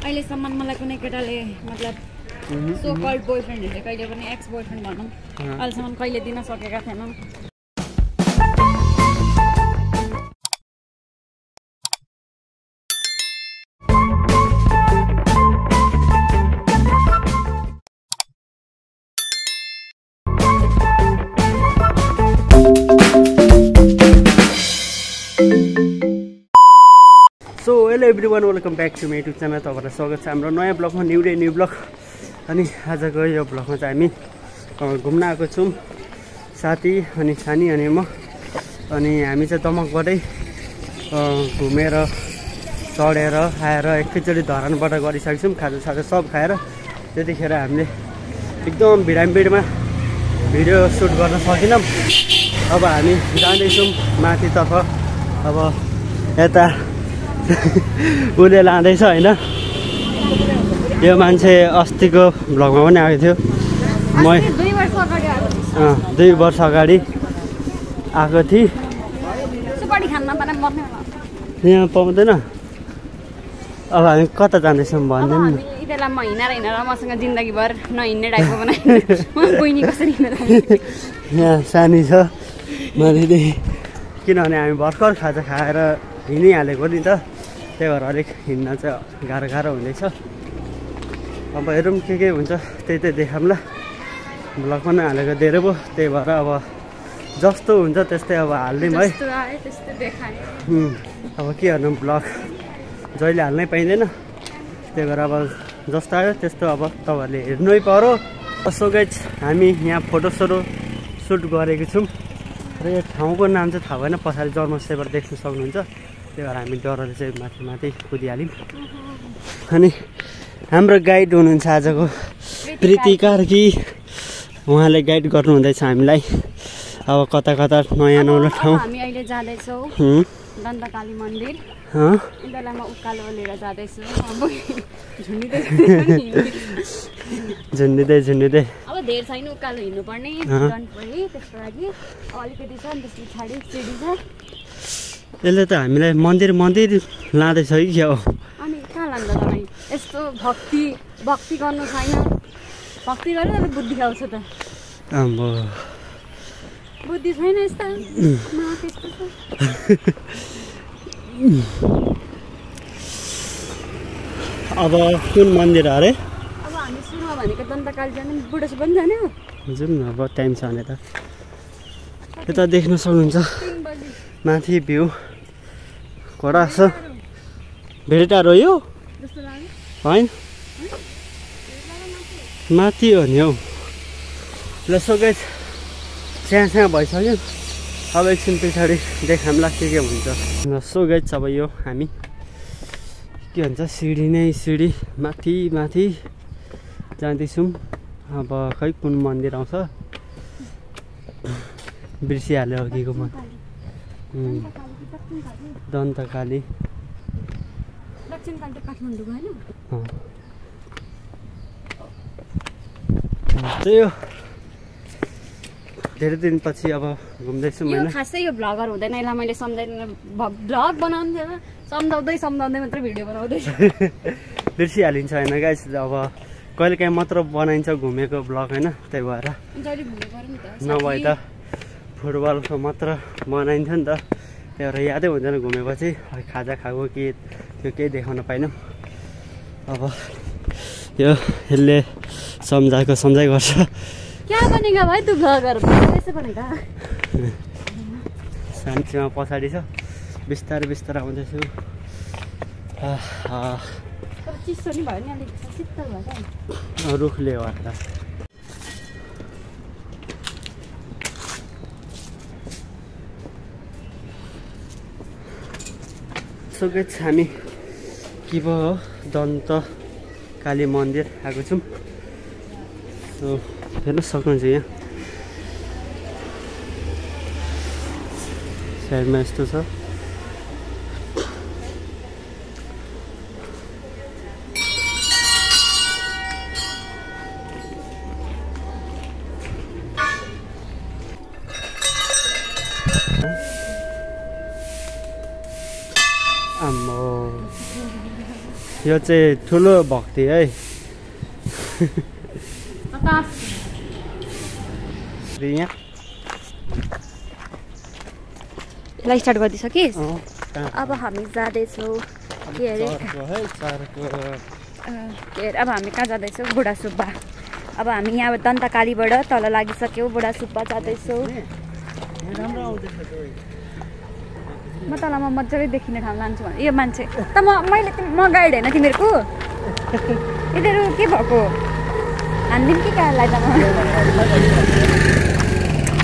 अहिलेसम्म मलाई कुनै केटाले मतलब सो कल्ड बोयफ्रेन्डहरूले कहिले पनि एक्स बोयफ्रेन्ड भनौँ अहिलेसम्म कहिले दिन सकेका थिएनन्। So hello everyone, welcome back to my YouTube channel. तपाईँलाई स्वागत छ हाम्रो नयाँ ब्लगमा, न्यू डे न्यू ब्लग। अनि आजको यो ब्लगमा चाहिँ हामी घुम्न आएको छौँ, साथी अनि सानी अनि म। अनि हामी चाहिँ दमकबाटै घुमेर चढेर आएर एकैचोटि धरानबाट गरिसकेको छौँ, खाजासाजा सब खाएर। त्यतिखेर हामीले एकदम भिडामभिडमा भिडियो सुट गर्न सकेनौँ। अब हामी जाँदैछौँ माथितर्फ। अब यता उसले लाँदैछ होइन, यो मान्छे अस्तिको भ्लगमा पनि आएको थियो। म 2 वर्ष अगाडि आएको थिएँ। यहाँ पाउँदैन। अब हामी कता जाँदैछौँ भनिदिउँ न। म हिँडेर मसँग जिन्दगीभर नहिँड्ने टाइपको बनाइ कसरी यहाँ सानी छ माथिदेखि, किनभने हामी भर्खर खाजा खाएर हिँडिहालेको नि त, त्यही भएर अलिक हिँड्न चाहिँ गाह्रो हुँदैछ। अब हेरौँ के हुन्छ, त्यही देखाउँला। ब्लग पनि हालेको धेरै भयो, त्यही भएर अब जस्तो हुन्छ त्यस्तै अब हालिदिउँ है। अब के गर्नु, ब्लग जहिले हाल्नै पाइँदैन, त्यही भएर अब जस्तो आयो त्यस्तो अब तपाईँहरूले हेर्नै पर्यो। सो गाइज, हामी यहाँ फोटो सुट गरेको छौँ र यो ठाउँको नाम चाहिँ थाहा भएन, पछाडि जर्मन सेभर देख्न सक्नुहुन्छ। त्यही भएर हामी डरले चाहिँ माथि कुदिहाल्यौँ। अनि हाम्रो गाइड हुनुहुन्छ आजको प्रीति कार्की, उहाँले गाइड गर्नुहुँदैछ हामीलाई। अब कता नयाँ नौलो ठाउँ। हामी अहिले जाँदैछौँ दन्तकाली मन्दिर। यिनीहरूलाई म उकालो लिएर जाँदैछु। झुन्डिँदै अब धेरै छैन उकालो हिँड्नुपर्ने, त्यसको लागि अलिकति छ अनि त्यस पछाडि सिडी छ। यसले त हामीलाई मन्दिर लाँदैछ कि क्या हो? अनि कहाँ लान्छ तपाईँ? यस्तो भक्ति गर्नु छैन, भक्ति गरेर तपाईँ बुद्धि आउँछ त। बुद्धि छैन यस्तो त्यस्तो छ। अब कुन मन्दिर अरे? अब हामी सुरुमा भनेको दन्तकाली जाने, बुढोसो पनि जाने हो। जाउँ न, अब टाइम छ भने त। यता देख्न सक्नुहुन्छ माथि भ्यू, घोडा छ। धेरै टाढो यो होइन, माथि हो नि हौ। ल सो गाइस, स्याहाँ भइसक्यो। अब एकछिन पछाडि देखाउँला के हुन्छ। सो गाइस, अब यो हामी के भन्छ सिडी माथि जाँदैछौँ। अब खै कुन मन्दिर आउँछ, बिर्सिहाल्यो अघिको दन्तकाली। त्यही हो, धेरै दिनपछि अब घुम्दैछु मैले। खासै यो भ्लगर हुँदैन, यसलाई मैले भ्लग बनाउँदै मात्रै भिडियो बनाउँदैछु। बिर्सिहालिन्छ होइन गाइस, अब कहिलेकाहीँ मात्र बनाइन्छ घुमेको भ्लग होइन, त्यही भएर। नभए त फुटबलको मात्र बनाइन्छ नि त, त्यही भएर यादै हुँदैन घुमेपछि। खाजा खाएको कि त्यो केही देखाउन पाइनँ। अब यो यसले सम्झाइ गर्छ। क्या बनेगा भाइ तू भ्लगर? सानोमा पछाडि छ, बिस्तारै आउँदैछु। चिसो नि भयो नि, अलिक शीतल भयो। रुखले हो त। सो गाइस, हामी के भयो दन्तकाली मन्दिर आएको छौँ। सो हेर्न सक्नुहुन्छ यहाँ साइडमा यस्तो छ। यो चाहिँ ठुलो भक्ति है। यहाँ ल स्टार्ट गरिदिइसकिस्। अब हामी जाँदैछौँ के अरे अब हामी कहाँ जाँदैछौँ बुढा सुब्बा। अब हामी यहाँ दन्तकालीबाट तल लागिसक्यौँ बुढा सुब्बा जाँदैछौँ। म तलमा मजाले देखिने ठाउँ लान्छु भने यो मान्छे त मैले म गाइड होइन तिमीहरूको यिनीहरू के भएको हानिदिउँ कि काहरूलाई त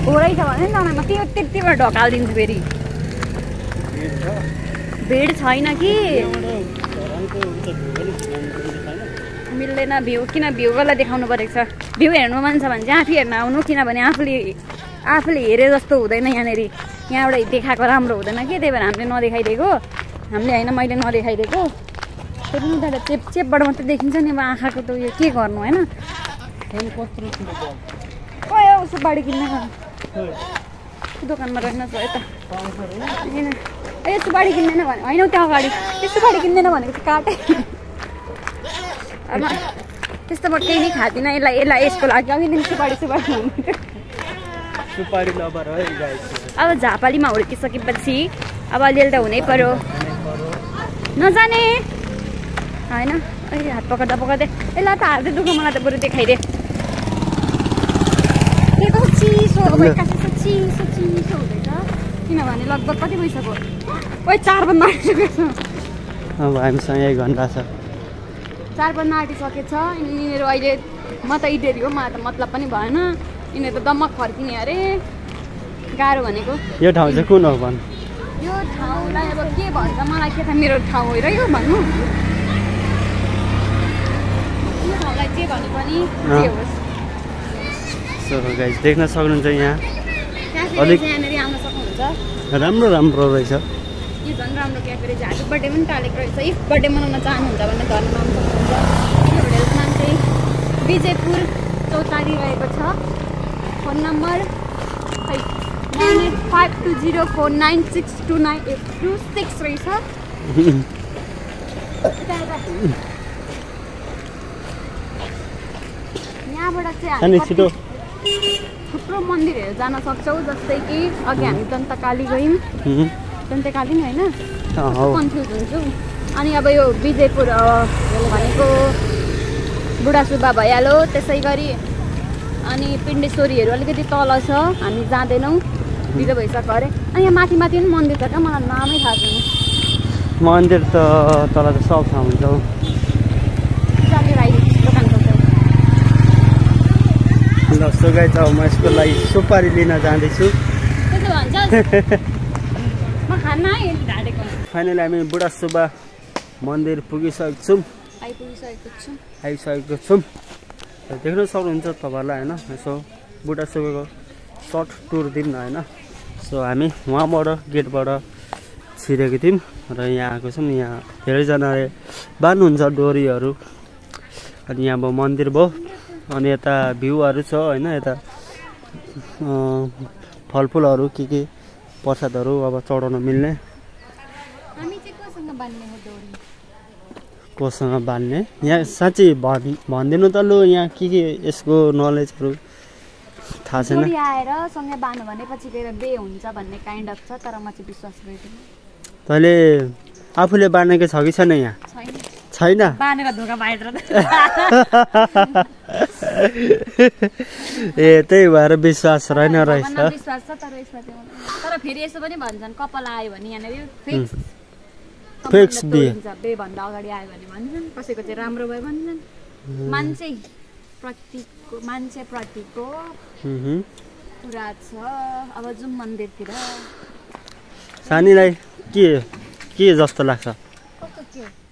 हो रहेछ भने नि त्यो त्यतिबाट ढकालिदिन्छु फेरि। भिड छैन कि मिल्दैन भ्यू किन भ्यू कसलाई देखाउनु परेको छ। भ्यू हेर्नु मन छ भने चाहिँ आफै हेर्न आउनु किनभने आफूले हेरे जस्तो हुँदैन यहाँनिर। यहाँबाट देखाएको राम्रो हुँदैन कि त्यही भएर हामीले नदेखाइदिएको हामीले होइन मैले नदेखाइदिएको। फेरि नि त चेपबाट मात्रै देखिन्छ नि अब आँखाको त उयो के गर्नु होइन। गयो सुपारी किन्न दोकानमा रहेन छ यता ए सुपारी किन्दैन भने होइन त्यहाँ अगाडि त्यो सुपारी किन्दैन भनेको चाहिँ काटे। अब त्यस्तो म केही नै खाँदिनँ यसलाई यसको लागि अघिदेखि सुपारी सुपारी लबर है गाइस। अब झापालीमा हुर्किसकेपछि अब अलिअलि त हुनै पर्यो नजाने होइन। अहिले हात पक्र्दा पक्र्दै यसलाई त हाल्दै दुःख मलाई त बरु देखाइदे के कस्तो चिसो चिसो चिसो हुँदैछ किनभने लगभग कति भइसक्यो ओइ 4 बज्न आँटिसकेको छ। अब हामीसँग 1 घन्टा छ 4 बज्न आँटिसकेछ। यिनीहरू अहिले म त इडेरी हो मलाई त मतलब पनि भएन। यिनीहरू त दम्मक फर्किने अरे गाह्रो भनेको। यो ठाउँ चाहिँ कुन हो भन्? यो ठाउँलाई अब के भन्छ मलाई के थाहा मेरो ठाउँ हो र यो भन्नु। यो ठाउँलाई जे भने पनि के होस्। सो गाइस देख्न सक्नुहुन्छ यहाँ अलिक यहाँनिर आउन सक्नुहुन्छ। राम्रो राम्रो रहेछ यो झन् राम्रो क्याफे रहेछ। आज बर्थडे पनि टालेको रहेछ। इफ बर्थडे मनाउन चाहनुहुन्छ भने धर्म आउनु सक्नुहुन्छ। यो होटेलको नाम चाहिँ विजयपुर चौतारी रहेको छ। फोन नम्बर 985204962926 रहेछ। यहाँबाट चाहिँ हामी थुप्रो मन्दिरहरू जान सक्छौँ जस्तै कि अघि हामी दन्तकाली गयौँ दन्तकाली नि होइन कन्फ्युज हुन्छु। अनि अब यो विजयपुर भनेको बुढा सुब्बा भइहाल्यो। त्यसै गरी अनि पिण्डेश्वरीहरू अलिकति तल छ हामी जाँदैनौँ ढिलो भइसक्यो अरे। अनि यहाँ माथि माथि पनि मन्दिर छ क्या मलाई नामै थाहा छैन। मन्दिर त तल त सब ठाउँ हुन्छ जस्तो गाई त म यसको लागि सुपारी लिन जाँदैछु। फाइनली हामी बुढा सुब्बा मन्दिर आइपुगेको छौँ। देख्न सक्नुहुन्छ तपाईँहरूलाई होइन यसो बुढा सुब्बाको सर्ट टुर दिउँ न होइन। सो हामी उहाँबाट गेटबाट छिरेको थियौँ र यहाँ आएको छौँ। यहाँ धेरैजनाले बान्नुहुन्छ डोरीहरू। अनि यहाँ अब मन्दिर भयो अनि यता भ्यूहरू छ होइन। यता फलफुलहरू के प्रसादहरू अब चढाउन मिल्ने। कोसँग बान्ने यहाँ साँच्चै भनिदिनु त लु यहाँ के यसको नलेजहरू थाहा छैन। आएर सँगै बान्नु भने पछि गएर बे हुन्छ भन्ने काइन्ड अफ छ तर म चाहिँ विश्वास गर्दिनँ। तैँले आफूले बानेको छ कि छैन यहाँ? छैन बानेर धोका बाहिर ए त्यही भएर विश्वास रहेन रहेछ। विश्वास छ तर फेरि यसो पनि भन्छन् कपाल आयो भने यहाँनिर फिक्स बे भन्दा अगाडि आयो भने भन्छन्। कसैको चाहिँ राम्रो भयो भन्छन्। मान्छे प्रतिको कुरा छ। अब जाउँ मन्दिरतिर। सानीलाई के जस्तो लाग्छ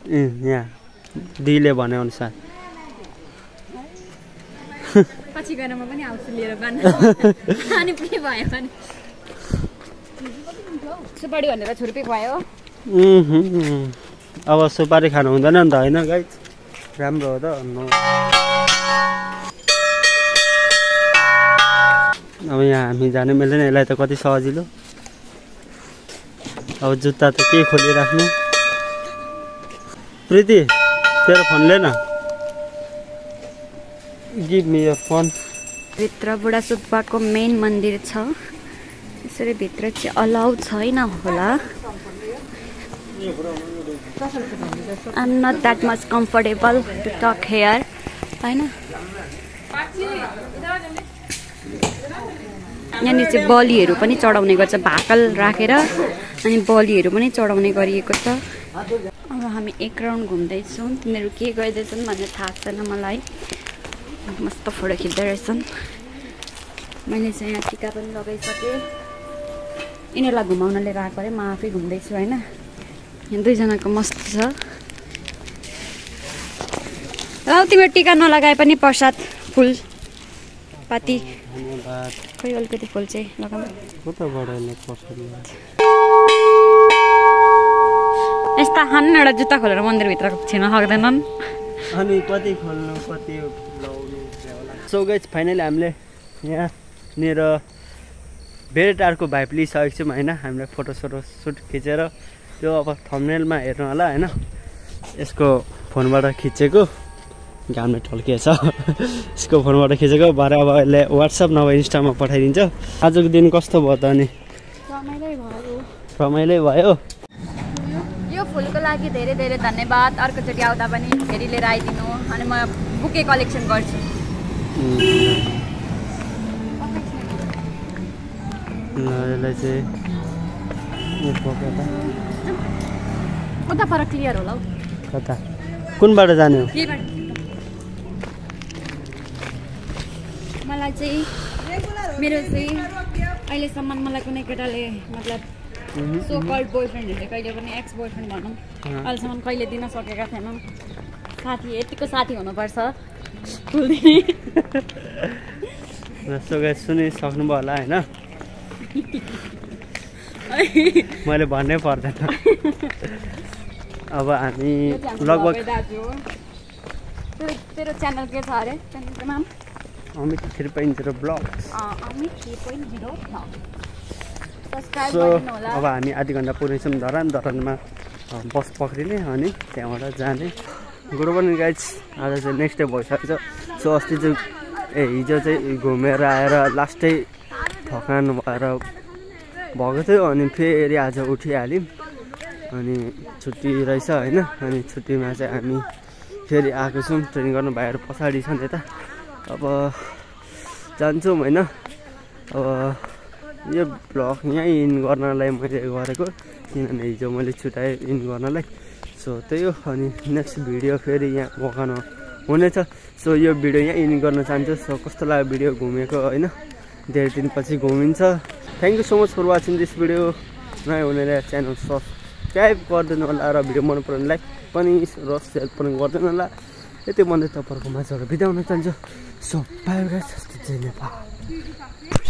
यहाँ दिदीले भने अनुसार? पछि गएर म पनि आउँछु लिएर बान्न। अनि के भयो भने सुपारी भनेर छुर्पी खुवायो। अब सुपारी खानु हुँदैन नि त होइन गाइस। राम्रो हो त। अब यहाँ हामी जानु मिल्दैन। यसलाई त कति सजिलो। अब जुत्ता त के खोलिराख्नु। प्रीति तेरो फोन ले न गिभ मी योर फोन भित्र बुढा सुब्बाको मेन मन्दिर छ यसरी भित्र चाहिँ अलाउ छैन होला I'm not that much comfortable to talk here हैन यहाँनिर चाहिँ बलिहरू पनि चढाउने गर्छ भाकल राखेर अनि बलिहरू पनि चढाउने गरिएको छ अब हामी एक राउन्ड घुम्दैछौँ तिनीहरू के गर्दैछन् भन्ने थाहा छैन मलाई मस्त फोटो खिच्दै रहेछन् मैले चाहिँ यहाँ टिका पनि लगाइसकेँ यिनीहरूलाई घुमाउन लिएर आएको अरे म आफै घुम्दैछु होइन यहाँ दुईजनाको मस्त छ र तिम्रो टिका नलगाए पनि प्रसाद फुल पाती खै अलिकति फुल चाहिँ लगाउनु यस्ता खानु एउटा जुत्ता खोलेर मन्दिरभित्र छिर्न सक्दैनन् अनि कति खोल्नु कति लाउनु सो गाइस फाइनली हामीले यहाँनिर धेरै टाढको भाइब लिइसकेको छौँ होइन हामीले फोटो सुट खिचेर त्यो अब थम्बनेलमा हेर्नु होला होइन यसको फोनबाट खिचेको घामले टल्किएछ यसको फोनबाट खिचेको भरे अब यसले वाट्सएप नभए इन्स्टामा पठाइदिन्छ आजको दिन कस्तो भयो त अनि रमाइलै भयो यो फुलको लागि धेरै धेरै धन्यवाद अर्कोचोटि आउँदा पनि फेरि लिएर आइदिनु अनि म बुके कलेक्सन गर्छु यसलाई चाहिँ उता पर क्लियर होला कता कुनबाट जाने हो मलाई चाहिँ मेरो चाहिँ अहिलेसम्म मलाई कुनै केटाले मतलब सो कल्ड बोयफ्रेन्डहरूले कहिले पनि एक्स बोयफ्रेन्ड भनौँ अहिलेसम्म कहिले दिन सकेका थिएनन् साथी यतिको साथी हुनुपर्छ फुल्दिने सुनिसक्नुभयो होला होइन मैले भन्नै पर्दैन अब हामी लगभग तेरो च्यानल के छ अरे च्यानलको नाम अमित 3.0 ब्लग अमित 3.0 सो अब हामी आधी घन्टा पुग्नेछौँ धरानमा बस पक्रिने अनि त्यहाँबाट जाने गुड मर्निङ गाइज आज चाहिँ नेक्स्ट डे भइसकेको छ सो अस्ति चाहिँ हिजो चाहिँ घुमेर आएर लास्टै थकान भएर भएको थियो अनि फेरि आज उठिहाल्यौँ अनि छुट्टी रहेछ होइन अनि छुट्टीमा चाहिँ हामी फेरि आएको छौँ ट्रेनिङ गर्नु भाइहरू पछाडि छन् यता अब जान्छौँ होइन अब यो ब्लग यहीँ इन गर्नलाई मैले गरेको किनभने हिजो मैले छुट्याएँ इन गर्नलाई सो त्यही हो अनि नेक्स्ट भिडियो फेरि यहाँ मगाउन हुनेछ सो यो भिडियो यहाँ इन गर्न चाहन्छु सो कस्तो लाग्यो भिडियो घुमेको होइन धेरै दिनपछि घुमिन्छ thank you so much for watching this video नयाँ हुनेर च्यानल सब्सक्राइब गरिदिनु होला र भिडियो मन पराउनु लाइक पनि र सेयर पनि गरिदिनु होला यति भन्दै तपाईँहरूको माझबाट बिदा हुन चाहन्छु so by guys Jay Nepal